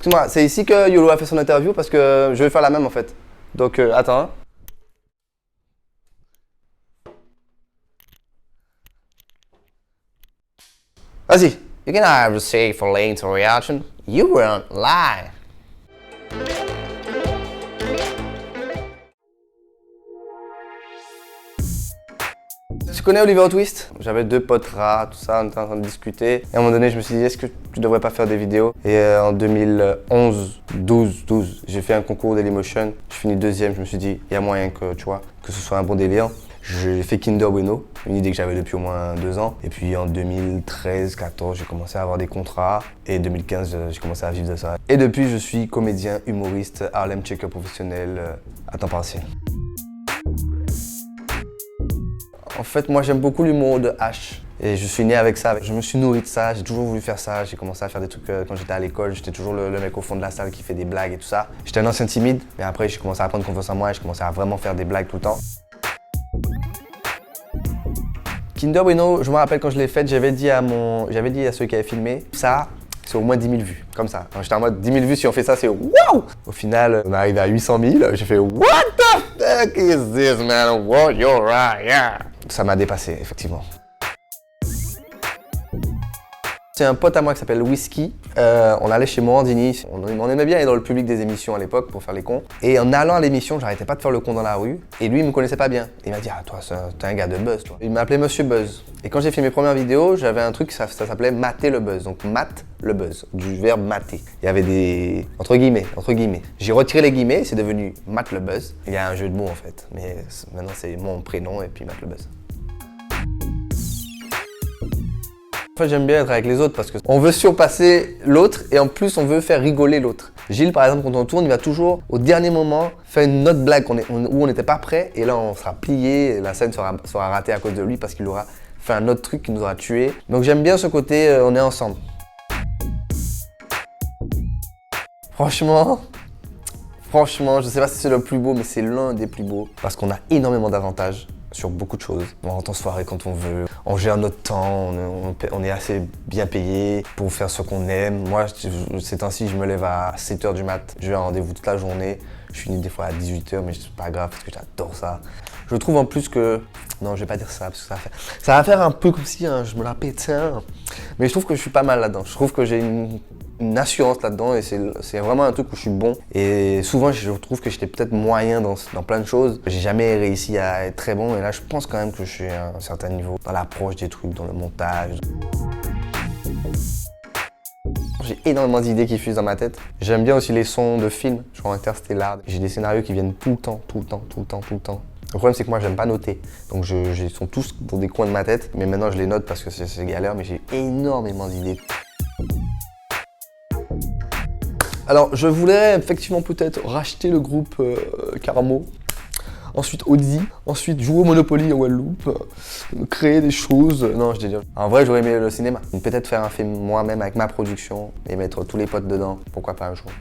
Excuse-moi, c'est ici que Yolo a fait son interview parce que je vais faire la même en fait. Donc attends. Hein. Vas-y. You can have a say for late reaction. You weren't live. Tu connais Oliver Twist? J'avais 2 potes rats, tout ça, on était en train de discuter. Et à un moment donné, je me suis dit, est-ce que tu devrais pas faire des vidéos? Et en 2012, j'ai fait un concours Dailymotion. Je finis 2e, je me suis dit, il y a moyen que, tu vois, que ce soit un bon délire. J'ai fait Kinder Bueno, une idée que j'avais depuis au moins 2 ans. Et puis en 2013-14, j'ai commencé à avoir des contrats. Et 2015, j'ai commencé à vivre de ça. Et depuis, je suis comédien, humoriste, Harlem Checker professionnel à temps partiel. En fait, moi, j'aime beaucoup l'humour de H. Et je suis né avec ça. Je me suis nourri de ça, j'ai toujours voulu faire ça. J'ai commencé à faire des trucs quand j'étais à l'école. J'étais toujours le mec au fond de la salle qui fait des blagues et tout ça. J'étais un ancien timide, mais après, j'ai commencé à prendre confiance en moi et j'ai commencé à vraiment faire des blagues tout le temps. Kinder Bueno, je me rappelle quand je l'ai faite, j'avais dit à ceux qui avaient filmé, ça, c'est au moins 10 000 vues, comme ça. J'étais en mode 10 000 vues, si on fait ça, c'est wow! Au final, on est arrivé à 800 000, j'ai fait what the fuck is this, man? What you're right, yeah. Ça m'a dépassé, effectivement. C'est un pote à moi qui s'appelle Whisky. On allait chez Morandini. On aimait bien aller dans le public des émissions à l'époque pour faire les cons. Et en allant à l'émission, j'arrêtais pas de faire le con dans la rue. Et lui, il me connaissait pas bien. Il m'a dit, ah toi, t'es un gars de buzz, toi. Il m'appelait Monsieur Buzz. Et quand j'ai fait mes premières vidéos, j'avais un truc, ça s'appelait mater le buzz. Donc mat le buzz, du verbe mater. Il y avait des entre guillemets. J'ai retiré les guillemets, c'est devenu mat le buzz. Il y a un jeu de mots en fait. Mais maintenant, c'est mon prénom et puis mat le buzz. En fait, j'aime bien être avec les autres parce qu'on veut surpasser l'autre et en plus on veut faire rigoler l'autre. Gilles, par exemple, quand on tourne, il va toujours au dernier moment faire une autre blague où on n'était pas prêt et là on sera plié, et la scène sera ratée à cause de lui parce qu'il aura fait un autre truc qui nous aura tués. Donc j'aime bien ce côté on est ensemble. Franchement, je sais pas si c'est le plus beau, mais c'est l'un des plus beaux parce qu'on a énormément d'avantages sur beaucoup de choses. On rentre en soirée quand on veut, on gère notre temps, on est assez bien payé pour faire ce qu'on aime. Moi, ces temps-ci, je me lève à 7 h du mat, j'ai un rendez-vous toute la journée, je finis des fois à 18 h, mais c'est pas grave parce que j'adore ça. Je trouve en plus que... Non, je vais pas dire ça parce que ça va faire un peu comme si je me la pète. Mais je trouve que je suis pas mal là-dedans. Je trouve que j'ai une assurance là-dedans et c'est vraiment un truc où je suis bon. Et souvent, je trouve que j'étais peut-être moyen dans plein de choses. J'ai jamais réussi à être très bon et là, je pense quand même que je suis à un certain niveau dans l'approche des trucs, dans le montage. J'ai énormément d'idées qui fusent dans ma tête. J'aime bien aussi les sons de films, genre Interstellar. J'ai des scénarios qui viennent tout le temps. Le problème, c'est que moi, j'aime pas noter. Donc, ils sont tous dans des coins de ma tête. Mais maintenant, je les note parce que c'est galère, mais j'ai énormément d'idées. Alors, je voulais effectivement peut-être racheter le groupe Caramo. Ensuite Audi, ensuite jouer au Monopoly en Guadeloupe, créer des choses. Non, je délire. En vrai, j'aurais aimé le cinéma. Peut-être faire un film moi-même avec ma production et mettre tous les potes dedans. Pourquoi pas un jour.